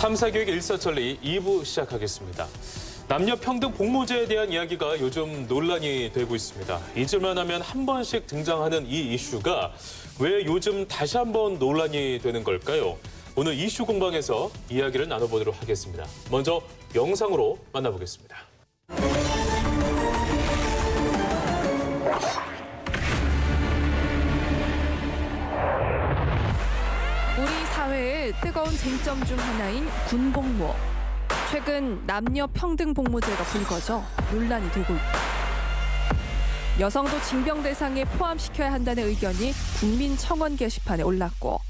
탐사교육 일사천리 2부 시작하겠습니다. 남녀 평등 복무제에 대한 이야기가 요즘 논란이 되고 있습니다. 잊을만 하면 한 번씩 등장하는 이 이슈가 왜 요즘 다시 한번 논란이 되는 걸까요? 오늘 이슈 공방에서 이야기를 나눠보도록 하겠습니다. 먼저 영상으로 만나보겠습니다. 우리 사회의 뜨거운 쟁점 중 하나인 군복무. 최근 남녀 평등 복무제가 불거져 논란이 되고 있다. 여성도 징병 대상에 포함시켜야 한다는 의견이 국민청원 게시판에 올랐고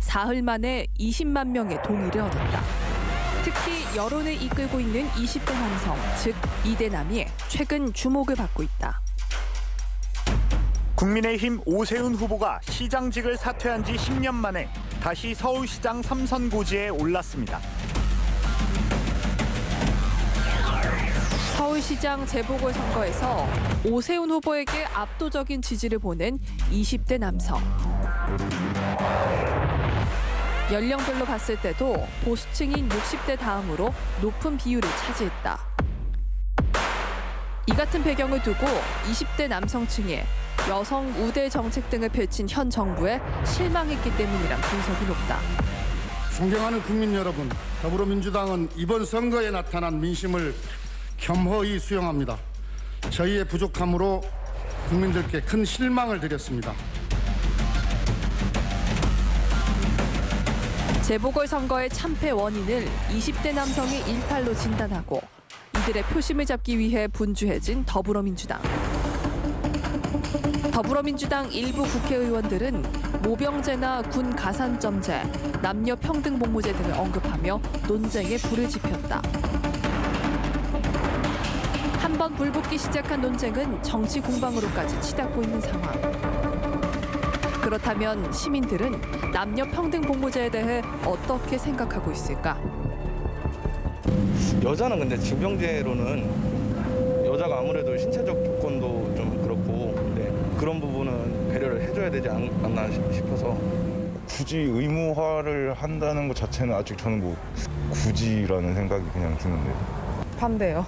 사흘 만에 20만 명의 동의를 얻었다. 특히 여론을 이끌고 있는 20대 남성, 즉 이대남이 최근 주목을 받고 있다. 국민의힘 오세훈 후보가 시장직을 사퇴한 지 10년 만에 다시 서울시장 3선 고지에 올랐습니다. 서울시장 재보궐선거에서 오세훈 후보에게 압도적인 지지를 보낸 20대 남성. 연령별로 봤을 때도 보수층인 60대 다음으로 높은 비율을 차지했다. 이 같은 배경을 두고 20대 남성층이 여성 우대 정책 등을 펼친 현 정부에 실망했기 때문이란 분석이 높다. 존경하는 국민 여러분, 더불어민주당은 이번 선거에 나타난 민심을 겸허히 수용합니다. 저희의 부족함으로 국민들께 큰 실망을 드렸습니다. 재보궐선거의 참패 원인을 20대 남성의 일탈로 진단하고 이들의 표심을 잡기 위해 분주해진 더불어민주당. 더불어민주당 일부 국회의원들은 모병제나 군 가산점제, 남녀 평등 복무제 등을 언급하며 논쟁에 불을 지폈다. 한번 불붙기 시작한 논쟁은 정치 공방으로까지 치닫고 있는 상황. 그렇다면 시민들은 남녀 평등 복무제에 대해 어떻게 생각하고 있을까? 여자는 근데 징병제로는 여자가 아무래도 신체적 조건도 좀 그렇고 그런 부분은 배려를 해줘야 되지 않나 싶어서 굳이 의무화를 한다는 것 자체는 아직 저는 뭐 굳이라는 생각이 그냥 드는데요. 반대요.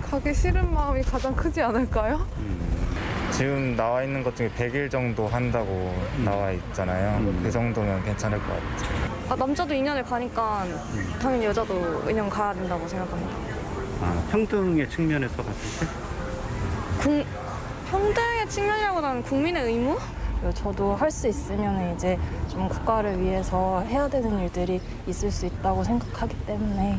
가기 싫은 마음이 가장 크지 않을까요? 지금 나와 있는 것 중에 100일 정도 한다고 나와 있잖아요. 그 정도면 괜찮을 것 같아요. 남자도 2년을 가니까 당연히 여자도 2년 가야 된다고 생각합니다. 평등의 측면에서 봤을 때? 평등의 측면이라고는 국민의 의무? 저도 할 수 있으면 이제 좀 국가를 위해서 해야 되는 일들이 있을 수 있다고 생각하기 때문에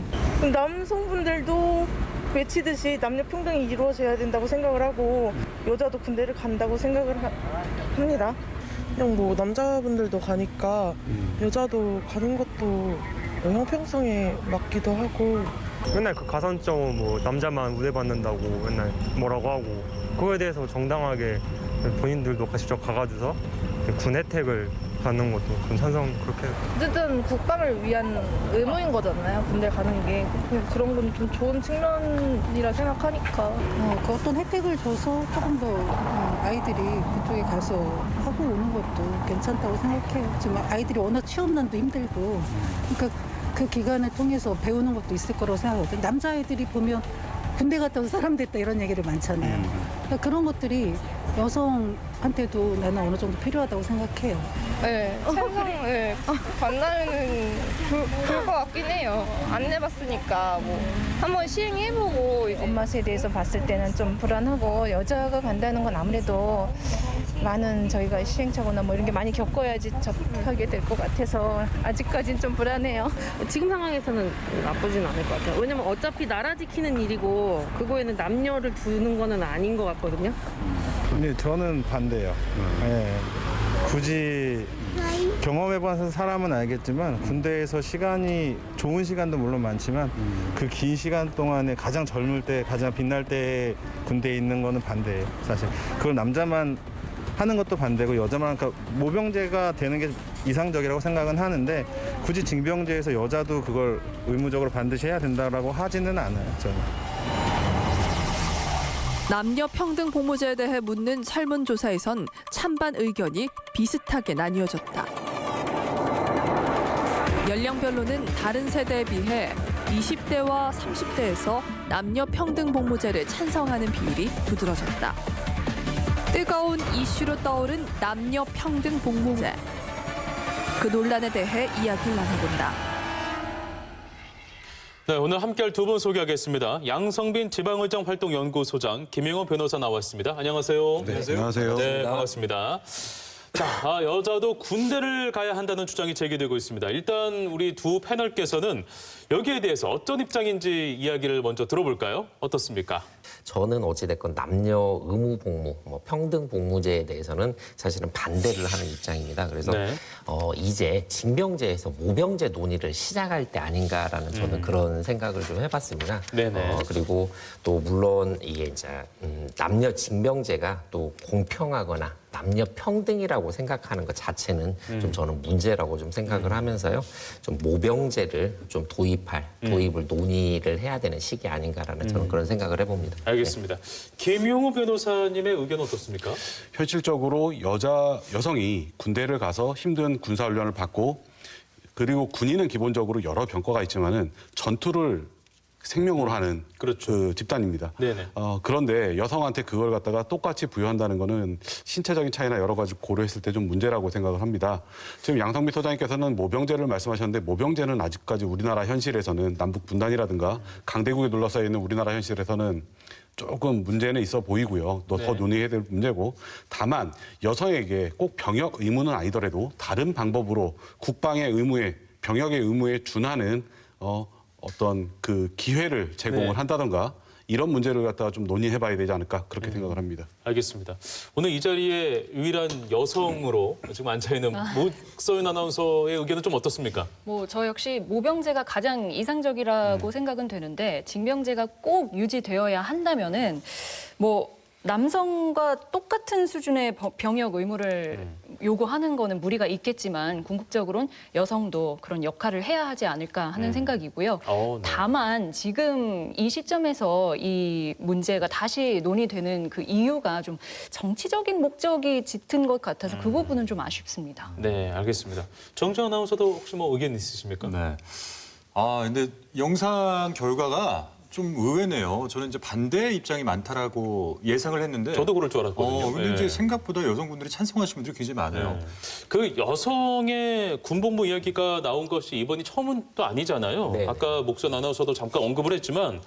남성분들도 외치듯이 남녀 평등이 이루어져야 된다고 생각을 하고 여자도 군대를 간다고 생각을 합니다. 그냥 뭐 남자분들도 가니까 여자도 가는 것도 형평성에 맞기도 하고 맨날 그 가산점은 뭐 남자만 우대받는다고 맨날 뭐라고 하고 그거에 대해서 정당하게 본인들도 같이 좀 가가지고서 군 혜택을 받는 것도 좀 찬성 그렇게. 어쨌든 국가를 위한 의무인 거잖아요. 군대 가는 게 그런 건 좀 좋은 측면이라 생각하니까. 그 어떤 혜택을 줘서 조금 더 아이들이 그쪽에 가서 하고 오는 것도 괜찮다고 생각해요. 지금 아이들이 언어 취업난도 힘들고, 그러니까 그 기간을 통해서 배우는 것도 있을 거라고 생각하거든요. 남자아이들이 보면 군대 갔다 온 사람 됐다 이런 얘기를 많잖아요. 그러니까 그런 것들이 여성한테도 나는 어느 정도 필요하다고 생각해요. 네, 찬성 반나는 그럴 것 같긴 해요. 안 내봤으니까 뭐 한번 시행해보고 엄마 세대에서 봤을 때는 좀 불안하고 여자가 간다는 건 아무래도 많은 저희가 시행착오나 뭐 이런 게 많이 겪어야지 접하게 될 것 같아서 아직까지는 좀 불안해요. 지금 상황에서는 나쁘진 않을 것 같아요. 왜냐면 어차피 나라 지키는 일이고 그거에는 남녀를 두는 거는 아닌 것 같거든요. 근데 저는 반대예요. 네. 굳이 경험해봐서 사람은 알겠지만 군대에서 시간이 좋은 시간도 물론 많지만 그 긴 시간 동안에 가장 젊을 때 가장 빛날 때 군대에 있는 거는 반대예요. 사실 그걸 남자만 하는 것도 반대고 여자만 그러니까 모병제가 되는 게 이상적이라고 생각은 하는데 굳이 징병제에서 여자도 그걸 의무적으로 반드시 해야 된다라고 하지는 않아요. 저는. 남녀 평등 복무제에 대해 묻는 설문조사에선 찬반 의견이 비슷하게 나뉘어졌다. 연령별로는 다른 세대에 비해 20대와 30대에서 남녀 평등 복무제를 찬성하는 비율이 두드러졌다. 뜨거운 이슈로 떠오른 남녀 평등 복무제. 그 논란에 대해 이야기를 나눠본다. 네, 오늘 함께할 두 분 소개하겠습니다. 양성빈 지방의정활동연구소장 김영호 변호사 나왔습니다. 안녕하세요. 네, 안녕하세요. 네, 반갑습니다. 자, 여자도 군대를 가야 한다는 주장이 제기되고 있습니다. 일단 우리 두 패널께서는 여기에 대해서 어떤 입장인지 이야기를 먼저 들어볼까요? 어떻습니까? 저는 어찌됐건 남녀 의무 복무, 평등 복무제에 대해서는 사실은 반대를 하는 입장입니다. 그래서 이제 징병제에서 모병제 논의를 시작할 때 아닌가라는 저는 그런 생각을 좀 해봤습니다. 그리고 또 물론 이게 이제 남녀 징병제가 또 공평하거나 남녀 평등이라고 생각하는 것 자체는 좀 저는 문제라고 좀 생각을 하면서요. 좀 모병제를 좀 도입을 논의를 해야 되는 시기 아닌가라는 저는 그런 생각을 해봅니다. 알겠습니다. 김용우 변호사님의 의견 어떻습니까? 현실적으로 여성이 군대를 가서 힘든 군사훈련을 받고 그리고 군인은 기본적으로 여러 병과가 있지만은 전투를 생명으로 하는 그 집단입니다. 그런데 여성한테 그걸 갖다가 똑같이 부여한다는 거는 신체적인 차이나 여러 가지 고려했을 때 좀 문제라고 생각을 합니다. 지금 양성빈 소장님께서는 모병제를 말씀하셨는데 모병제는 아직까지 우리나라 현실에서는 남북 분단이라든가 강대국에 둘러싸여 있는 우리나라 현실에서는 조금 문제는 있어 보이고요. 더 논의해야 될 문제고 다만 여성에게 꼭 병역 의무는 아니더라도 다른 방법으로 국방의 의무에 병역의 의무에 준하는 어떤 그 기회를 제공을 한다던가 이런 문제를 갖다가 좀 논의해봐야 되지 않을까 그렇게 생각을 합니다. 알겠습니다. 오늘 이 자리에 유일한 여성으로 지금 앉아있는 목서윤 아나운서의 의견은 좀 어떻습니까? 저 역시 모병제가 가장 이상적이라고 생각은 되는데 징병제가 꼭 유지되어야 한다면은 남성과 똑같은 수준의 병역 의무를 요구하는 거는 무리가 있겠지만 궁극적으로는 여성도 그런 역할을 해야 하지 않을까 하는 생각이고요. 다만 지금 이 시점에서 이 문제가 다시 논의되는 그 이유가 좀 정치적인 목적이 짙은 것 같아서 그 부분은 좀 아쉽습니다. 네, 알겠습니다. 정정 아나운서도 혹시 의견 있으십니까? 네. 근데 영상 결과가 좀 의외네요. 저는 이제 반대 입장이 많다라고 예상을 했는데 저도 그럴 줄 알았거든요. 근데 이제 생각보다 여성분들이 찬성하시는 분들이 굉장히 많아요. 그 여성의 군복무 이야기가 나온 것이 이번이 처음은 또 아니잖아요. 아까 목선 아나운서도 잠깐 언급을 했지만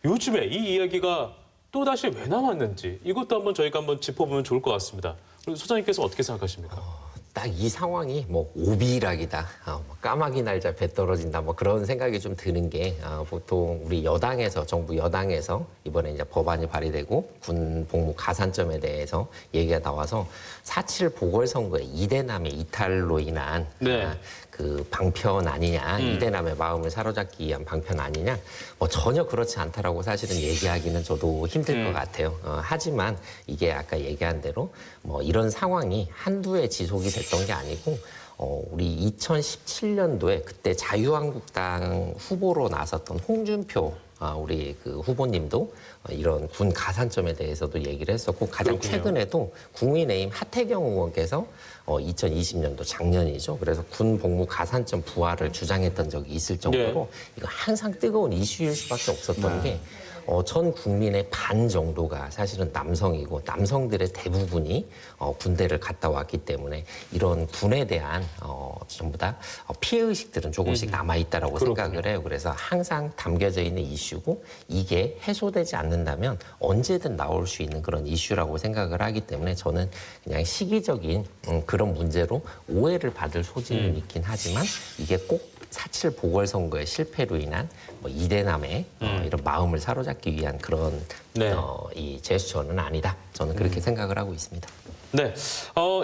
요즘에 이 이야기가 또다시 왜 나왔는지 이것도 저희가 한번 짚어보면 좋을 것 같습니다. 소장님께서 어떻게 생각하십니까? 딱 이 상황이 오비락이다, 까마귀 날자 배 떨어진다, 그런 생각이 좀 드는 게 보통 우리 정부 여당에서 이번에 이제 법안이 발의되고 군 복무 가산점에 대해서 얘기가 나와서 4.7 보궐선거의 이대남의 이탈로 인한 그 방편 아니냐, 이대남의 마음을 사로잡기 위한 방편 아니냐, 전혀 그렇지 않다라고 사실은 얘기하기는 저도 힘들 것 같아요. 하지만 이게 아까 얘기한 대로 이런 상황이 한두 해 지속이 됐던 게 아니고 우리 2017년도에 그때 자유한국당 후보로 나섰던 홍준표 우리 그 후보님도 이런 군 가산점에 대해서도 얘기를 했었고 가장 최근에도 국민의힘 하태경 의원께서 2020년도 작년이죠. 그래서 군 복무 가산점 부활을 주장했던 적이 있을 정도로 이거 항상 뜨거운 이슈일 수밖에 없었던 게 전 국민의 반 정도가 사실은 남성이고 남성들의 대부분이 군대를 갔다 왔기 때문에 이런 군에 대한 전부 다 피해의식들은 조금씩 남아있다라고 생각을 해요. 그래서 항상 담겨져 있는 이슈고 이게 해소되지 않는다면 언제든 나올 수 있는 그런 이슈라고 생각을 하기 때문에 저는 그냥 시기적인 그런 문제로 오해를 받을 소지는 있긴 하지만 이게 꼭 4.7 보궐선거의 실패로 인한 이대남의 이런 마음을 사로잡기 위한 그런 이 제스처는 아니다. 저는 그렇게 생각을 하고 있습니다. 네,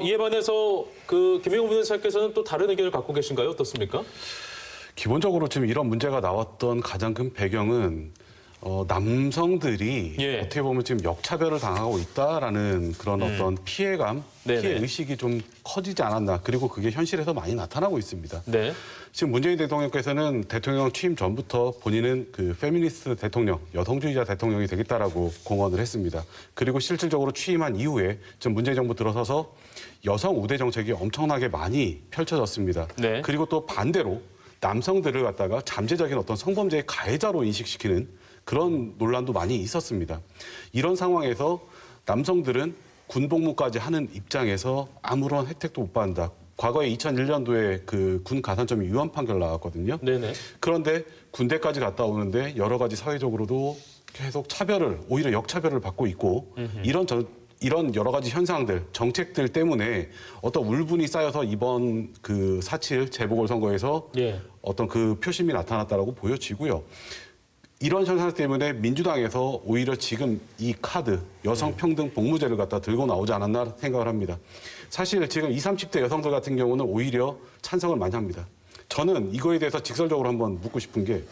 이에 반해서 그 김영우 변호사께서는 또 다른 의견을 갖고 계신가요? 어떻습니까? 기본적으로 지금 이런 문제가 나왔던 가장 큰 배경은 남성들이 어떻게 보면 지금 역차별을 당하고 있다라는 그런 어떤 피해감, 피해 의식이 좀 커지지 않았나. 그리고 그게 현실에서 많이 나타나고 있습니다. 지금 문재인 대통령께서는 대통령 취임 전부터 본인은 그 페미니스트 대통령, 여성주의자 대통령이 되겠다라고 공언을 했습니다. 그리고 실질적으로 취임한 이후에 지금 문재인 정부 들어서서 여성 우대 정책이 엄청나게 많이 펼쳐졌습니다. 그리고 또 반대로 남성들을 갖다가 잠재적인 어떤 성범죄의 가해자로 인식시키는 그런 논란도 많이 있었습니다. 이런 상황에서 남성들은 군복무까지 하는 입장에서 아무런 혜택도 못 받는다. 과거에 2001년도에 그 군 가산점이 유언 판결 나왔거든요. 네네. 그런데 군대까지 갔다 오는데 여러 가지 사회적으로도 계속 차별을, 오히려 역차별을 받고 있고 이런 여러 가지 현상들, 정책들 때문에 어떤 울분이 쌓여서 이번 그 4.7 재보궐선거에서 어떤 그 표심이 나타났다라고 보여지고요. 이런 현상 때문에 민주당에서 오히려 지금 이 카드, 여성평등 복무제를 갖다 들고 나오지 않았나 생각을 합니다. 사실 지금 20, 30대 여성들 같은 경우는 오히려 찬성을 많이 합니다. 저는 이거에 대해서 직설적으로 한번 묻고 싶은 게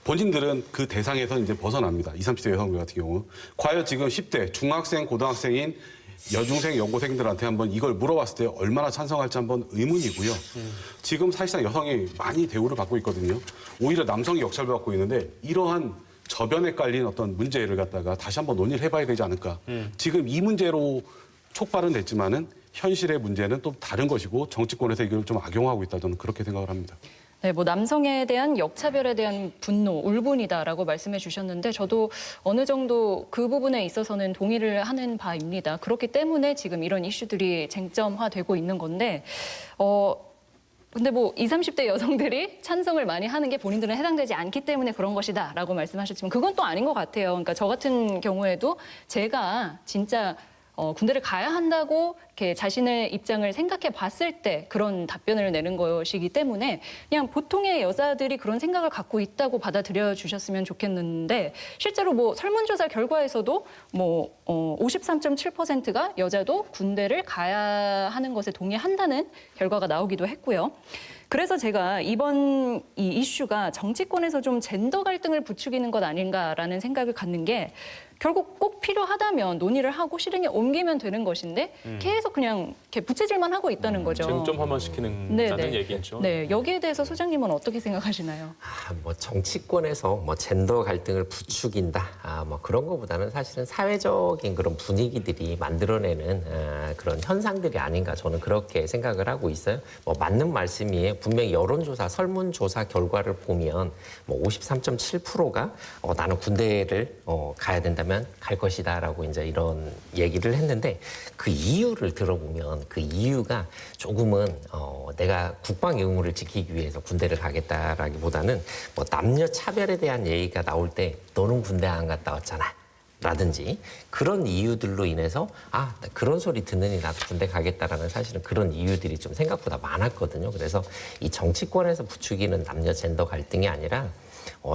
본인들은 그 대상에서 이제 벗어납니다. 20, 30대 여성들 같은 경우. 과연 지금 10대 중학생, 고등학생인 여중생, 여고생들한테 한번 이걸 물어봤을 때 얼마나 찬성할지 한번 의문이고요. 지금 사실상 여성이 많이 대우를 받고 있거든요. 오히려 남성이 역차를 받고 있는데 이러한 저변에 깔린 어떤 문제를 갖다가 다시 한번 논의를 해봐야 되지 않을까. 지금 이 문제로 촉발은 됐지만은 현실의 문제는 또 다른 것이고 정치권에서 이걸 좀 악용하고 있다. 저는 그렇게 생각을 합니다. 네, 뭐 남성에 대한 역차별에 대한 분노, 울분이다라고 말씀해 주셨는데 저도 어느 정도 그 부분에 있어서는 동의를 하는 바입니다. 그렇기 때문에 지금 이런 이슈들이 쟁점화되고 있는 건데 근데 뭐 20, 30대 여성들이 찬성을 많이 하는 게 본인들은 해당되지 않기 때문에 그런 것이다라고 말씀하셨지만 그건 또 아닌 것 같아요. 그러니까 저 같은 경우에도 제가 진짜 군대를 가야 한다고 이렇게 자신의 입장을 생각해 봤을 때 그런 답변을 내는 것이기 때문에 그냥 보통의 여자들이 그런 생각을 갖고 있다고 받아들여 주셨으면 좋겠는데 실제로 뭐 설문조사 결과에서도 뭐 53.7%가 여자도 군대를 가야 하는 것에 동의한다는 결과가 나오기도 했고요. 그래서 제가 이번 이 이슈가 정치권에서 좀 젠더 갈등을 부추기는 것 아닌가라는 생각을 갖는 게 결국 꼭 필요하다면 논의를 하고 실행에 옮기면 되는 것인데 계속 그냥 이렇게 부채질만 하고 있다는 거죠. 쟁점화시키는 얘기죠. 네, 여기에 대해서 소장님은 어떻게 생각하시나요? 뭐 정치권에서 뭐 젠더 갈등을 부추긴다, 뭐 그런 것보다는 사실은 사회적인 그런 분위기들이 만들어내는 그런 현상들이 아닌가 저는 그렇게 생각을 하고 있어요. 뭐 맞는 말씀이에요. 분명히 여론조사, 설문조사 결과를 보면 뭐 53.7%가 나는 군대를 가야 된다면 갈 것이다라고 이제 이런 얘기를 했는데 그 이유를 들어보면 그 이유가 조금은 내가 국방 의무를 지키기 위해서 군대를 가겠다라기보다는 뭐 남녀 차별에 대한 얘기가 나올 때 너는 군대 안 갔다 왔잖아. 라든지 그런 이유들로 인해서 그런 소리 듣느니 나도 군대 가겠다라는 사실은 그런 이유들이 좀 생각보다 많았거든요. 그래서 이 정치권에서 부추기는 남녀 젠더 갈등이 아니라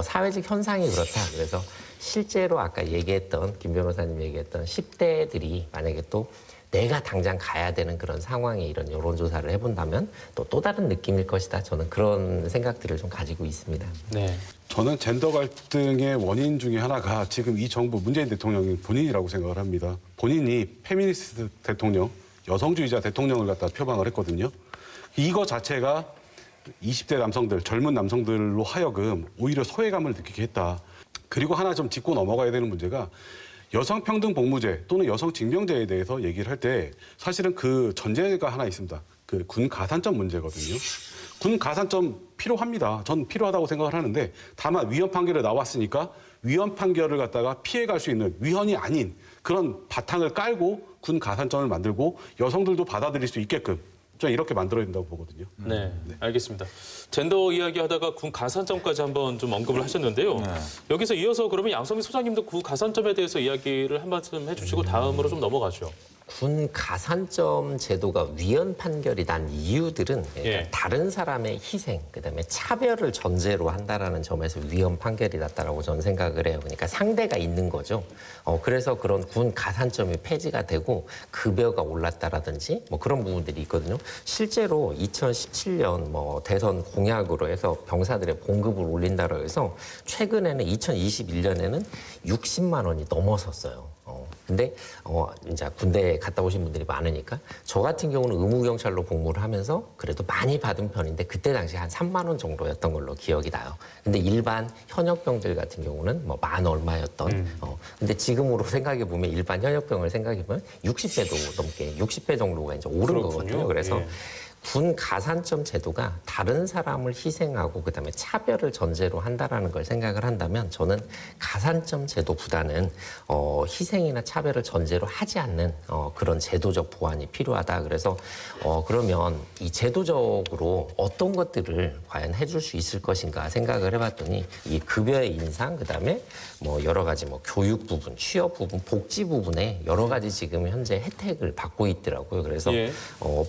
사회적 현상이 그렇다. 그래서 실제로 아까 얘기했던 김 변호사님 얘기했던 10대들이 만약에 또 내가 당장 가야 되는 그런 상황에 이런 여론조사를 해본다면 또 다른 느낌일 것이다. 저는 그런 생각들을 좀 가지고 있습니다. 네. 저는 젠더 갈등의 원인 중에 하나가 지금 이 정부 문재인 대통령이 본인이라고 생각을 합니다. 본인이 페미니스트 대통령, 여성주의자 대통령을 갖다 표방을 했거든요. 이거 자체가 20대 남성들, 젊은 남성들로 하여금 오히려 소외감을 느끼게 했다. 그리고 하나 좀 짚고 넘어가야 되는 문제가 여성평등 복무제 또는 여성징병제에 대해서 얘기를 할 때 사실은 그 전제가 하나 있습니다. 그 군 가산점 문제거든요. 군 가산점 필요합니다. 전 필요하다고 생각을 하는데 다만 위헌 판결이 나왔으니까 위헌 판결을 갖다가 피해갈 수 있는 위헌이 아닌 그런 바탕을 깔고 군 가산점을 만들고 여성들도 받아들일 수 있게끔 저는 이렇게 만들어야 된다고 보거든요. 네, 알겠습니다. 젠더 이야기하다가 군 가산점까지 한번 좀 언급을 하셨는데요. 여기서 이어서 그러면 양성민 소장님도 군 가산점에 대해서 이야기를 한 말씀 해주시고 다음으로 좀 넘어가죠. 군 가산점 제도가 위헌 판결이 난 이유들은 그러니까 다른 사람의 희생, 그다음에 차별을 전제로 한다라는 점에서 위헌 판결이 났다라고 저는 생각을 해요. 그러니까 상대가 있는 거죠. 그래서 그런 군 가산점이 폐지가 되고 급여가 올랐다라든지 뭐 그런 부분들이 있거든요. 실제로 2017년 뭐 대선 공약으로 해서 병사들의 봉급을 올린다고 해서 최근에는 2021년에는 60만 원이 넘어섰어요. 근데 이제 군대에 갔다 오신 분들이 많으니까 저 같은 경우는 의무경찰로 복무를 하면서 그래도 많이 받은 편인데 그때 당시 한 3만 원 정도였던 걸로 기억이 나요. 근데 일반 현역병들 같은 경우는 뭐 만 얼마였던. 근데 지금으로 생각해 보면 일반 현역병을 생각해 보면 60배도 넘게 60배 정도가 이제 오른 거거든요. 그래서 군 가산점 제도가 다른 사람을 희생하고 그다음에 차별을 전제로 한다라는 걸 생각을 한다면 저는 가산점 제도보다는 희생이나 차별을 전제로 하지 않는 그런 제도적 보완이 필요하다. 그래서 그러면 이 제도적으로 어떤 것들을 과연 해줄 수 있을 것인가 생각을 해봤더니 이 급여의 인상 그다음에 뭐 여러 가지 뭐 교육 부분, 취업 부분, 복지 부분에 여러 가지 지금 현재 혜택을 받고 있더라고요. 그래서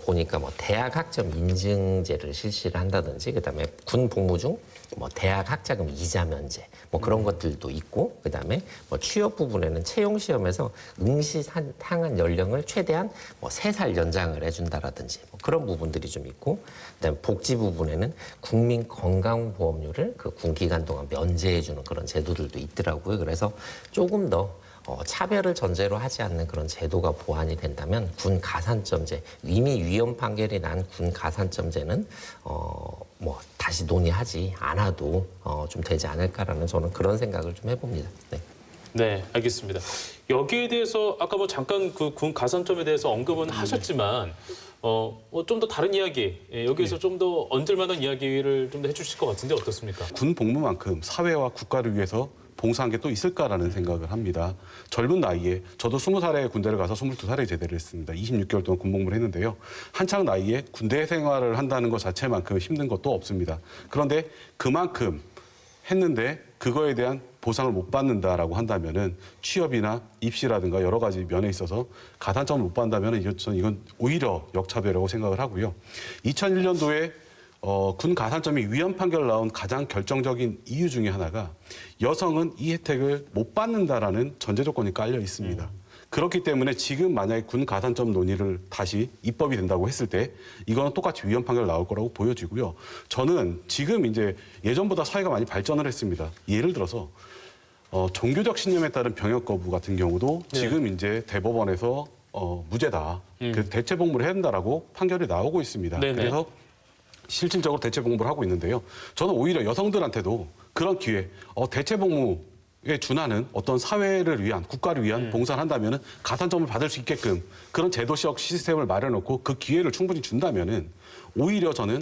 보니까 뭐 대학 학점 인증제를 실시를 한다든지 그다음에 군 복무 중 뭐 대학 학자금 이자 면제 뭐 그런 것들도 있고 그다음에 뭐 취업 부분에는 채용 시험에서 응시 상한 연령을 최대한 뭐 3살 연장을 해준다라든지 뭐 그런 부분들이 좀 있고 그다음에 복지 부분에는 국민 건강보험료를 그 군 기간 동안 면제해주는 그런 제도들도 있더라고요. 그래서 조금 더 차별을 전제로 하지 않는 그런 제도가 보완이 된다면 군 가산점제, 이미 위헌 판결이 난 군 가산점제는 뭐 다시 논의하지 않아도 좀 되지 않을까라는 저는 그런 생각을 좀 해봅니다. 네. 네, 알겠습니다. 여기에 대해서 아까 뭐 잠깐 그 군 가산점에 대해서 언급은 하셨지만 좀 더 다른 이야기, 여기에서 좀 더 얹을 만한 이야기를 좀 더 해주실 것 같은데 어떻습니까? 군 복무만큼 사회와 국가를 위해서 봉사한 게 또 있을까라는 생각을 합니다. 젊은 나이에 저도 20살에 군대를 가서 22살에 제대를 했습니다. 26개월 동안 군복무를 했는데요. 한창 나이에 군대 생활을 한다는 것 자체만큼 힘든 것도 없습니다. 그런데 그만큼 했는데 그거에 대한 보상을 못 받는다라고 한다면은 취업이나 입시라든가 여러 가지 면에 있어서 가산점을 못 받는다면은 이건 오히려 역차별이라고 생각을 하고요. 2001년도에 군 가산점이 위헌 판결 나온 가장 결정적인 이유 중에 하나가 여성은 이 혜택을 못 받는다라는 전제 조건이 깔려 있습니다. 그렇기 때문에 지금 만약에 군 가산점 논의를 다시 입법이 된다고 했을 때 이거는 똑같이 위헌 판결 나올 거라고 보여지고요. 저는 지금 이제 예전보다 사회가 많이 발전을 했습니다. 예를 들어서 종교적 신념에 따른 병역 거부 같은 경우도 지금 이제 대법원에서 무죄다. 그래서 대체 복무를 해야 된다라고 판결이 나오고 있습니다. 그래서 실질적으로 대체 복무를 하고 있는데요. 저는 오히려 여성들한테도 그런 기회, 대체 복무에 준하는 어떤 사회를 위한, 국가를 위한 봉사를 한다면은 가산점을 받을 수 있게끔 그런 제도적 시스템을 마련해놓고 그 기회를 충분히 준다면은 오히려 저는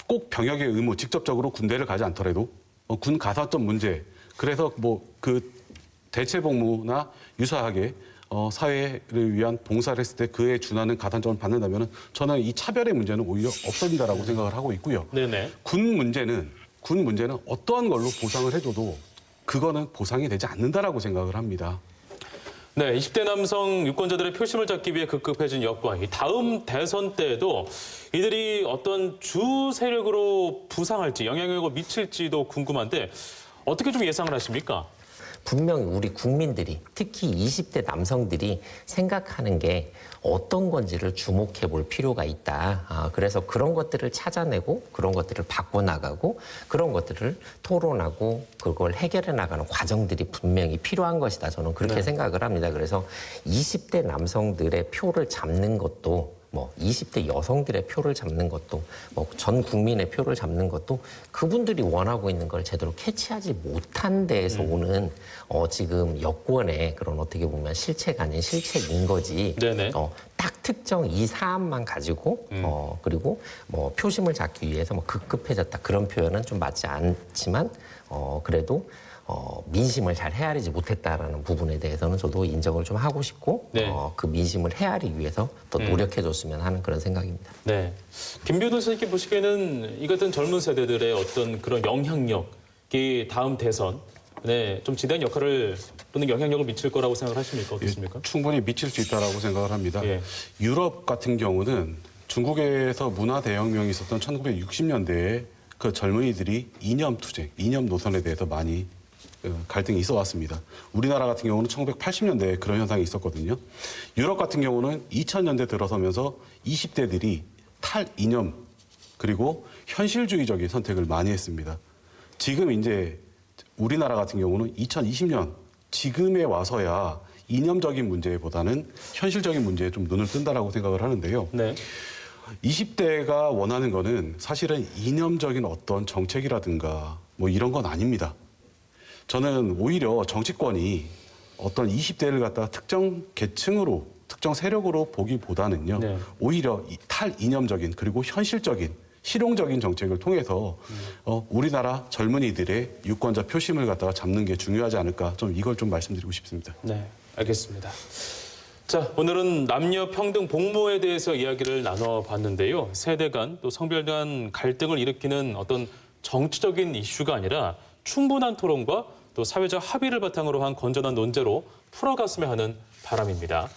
꼭 병역의 의무, 직접적으로 군대를 가지 않더라도 군 가산점 문제, 그래서 뭐 그 대체 복무나 유사하게 사회를 위한 봉사를 했을 때 그에 준하는 가산점을 받는다면 저는 이 차별의 문제는 오히려 없어진다라고 생각을 하고 있고요. 군 문제는 어떠한 걸로 보상을 해줘도 그거는 보상이 되지 않는다라고 생각을 합니다. 네, 20대 남성 유권자들의 표심을 잡기 위해 급급해진 여권. 이 다음 대선 때에도 이들이 어떤 주 세력으로 부상할지 영향력을 미칠지도 궁금한데 어떻게 좀 예상을 하십니까? 분명히 우리 국민들이 특히 20대 남성들이 생각하는 게 어떤 건지를 주목해 볼 필요가 있다. 그래서 그런 것들을 찾아내고 그런 것들을 바꿔나가고 그런 것들을 토론하고 그걸 해결해 나가는 과정들이 분명히 필요한 것이다. 저는 그렇게 생각을 합니다. 그래서 20대 남성들의 표를 잡는 것도 뭐 20대 여성들의 표를 잡는 것도 뭐 전 국민의 표를 잡는 것도 그분들이 원하고 있는 걸 제대로 캐치하지 못한 데에서 오는 지금 여권의 그런 어떻게 보면 실체가 아닌 실체인 거지. 딱 특정 이 사안만 가지고 그리고 뭐 표심을 잡기 위해서 뭐 급급해졌다 그런 표현은 좀 맞지 않지만 그래도 민심을 잘 헤아리지 못했다라는 부분에 대해서는 저도 인정을 좀 하고 싶고 그 민심을 헤아리기 위해서 더 노력해줬으면 하는 그런 생각입니다. 네, 김병준 선생님께 보시기에는 이 같은 젊은 세대들의 어떤 그런 영향력이 다음 대선에 좀 지대한 역할을 또는 영향력을 미칠 거라고 생각하십니까? 어떻습니까? 충분히 미칠 수 있다라고 생각을 합니다. 유럽 같은 경우는 중국에서 문화 대혁명이 있었던 1960년대에 그 젊은이들이 이념 투쟁, 이념 노선에 대해서 많이 갈등이 있어 왔습니다. 우리나라 같은 경우는 1980년대에 그런 현상이 있었거든요. 유럽 같은 경우는 2000년대 들어서면서 20대들이 탈이념 그리고 현실주의적인 선택을 많이 했습니다. 지금 이제 우리나라 같은 경우는 2020년 지금에 와서야 이념적인 문제보다는 현실적인 문제에 좀 눈을 뜬다라고 생각을 하는데요. 20대가 원하는 거는 사실은 이념적인 어떤 정책이라든가 뭐 이런 건 아닙니다. 저는 오히려 정치권이 어떤 20대를 갖다가 특정 계층으로 특정 세력으로 보기보다는요. 오히려 탈이념적인 그리고 현실적인 실용적인 정책을 통해서 우리나라 젊은이들의 유권자 표심을 갖다가 잡는 게 중요하지 않을까 좀 이걸 좀 말씀드리고 싶습니다. 네, 알겠습니다. 자, 오늘은 남녀 평등 복무에 대해서 이야기를 나눠봤는데요. 세대 간 또 성별 간 갈등을 일으키는 어떤 정치적인 이슈가 아니라 충분한 토론과 또 사회적 합의를 바탕으로 한 건전한 논제로 풀어갔으면 하는 바람입니다.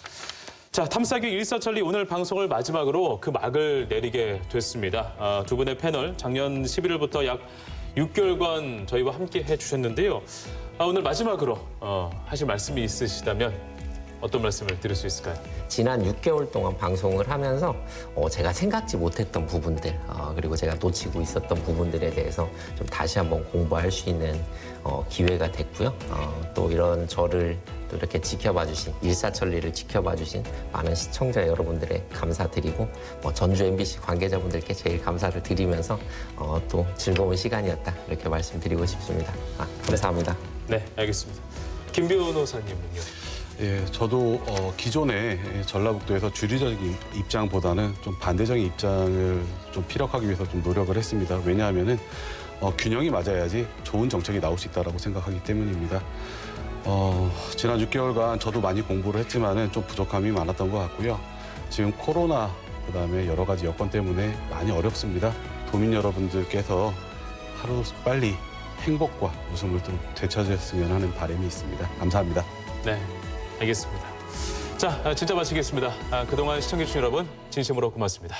자, 탐사기 일사천리 오늘 방송을 마지막으로 그 막을 내리게 됐습니다. 두 분의 패널 작년 11월부터 약 6개월간 저희와 함께 해주셨는데요. 오늘 마지막으로 하실 말씀이 있으시다면 어떤 말씀을 드릴 수 있을까요? 지난 6개월 동안 방송을 하면서 제가 생각지 못했던 부분들 그리고 제가 놓치고 있었던 부분들에 대해서 좀 다시 한번 공부할 수 있는 기회가 됐고요. 또 이런 저를 또 이렇게 지켜봐 주신 일사천리를 지켜봐 주신 많은 시청자 여러분들의 감사드리고 전주 MBC 관계자분들께 제일 감사를 드리면서 또 즐거운 시간이었다 이렇게 말씀드리고 싶습니다. 감사합니다. 네, 알겠습니다. 김 변호사님은요? 예, 저도 기존의 전라북도에서 주류적인 입장보다는 좀 반대적인 입장을 좀 피력하기 위해서 좀 노력을 했습니다. 왜냐하면은 균형이 맞아야지 좋은 정책이 나올 수 있다고 생각하기 때문입니다. 지난 6개월간 저도 많이 공부를 했지만은 좀 부족함이 많았던 것 같고요. 지금 코로나 그다음에 여러 가지 여건 때문에 많이 어렵습니다. 도민 여러분들께서 하루 빨리 행복과 웃음을 좀 되찾으셨으면 하는 바람이 있습니다. 감사합니다. 네, 알겠습니다. 자, 진짜 마치겠습니다. 그동안 시청해주신 여러분 진심으로 고맙습니다.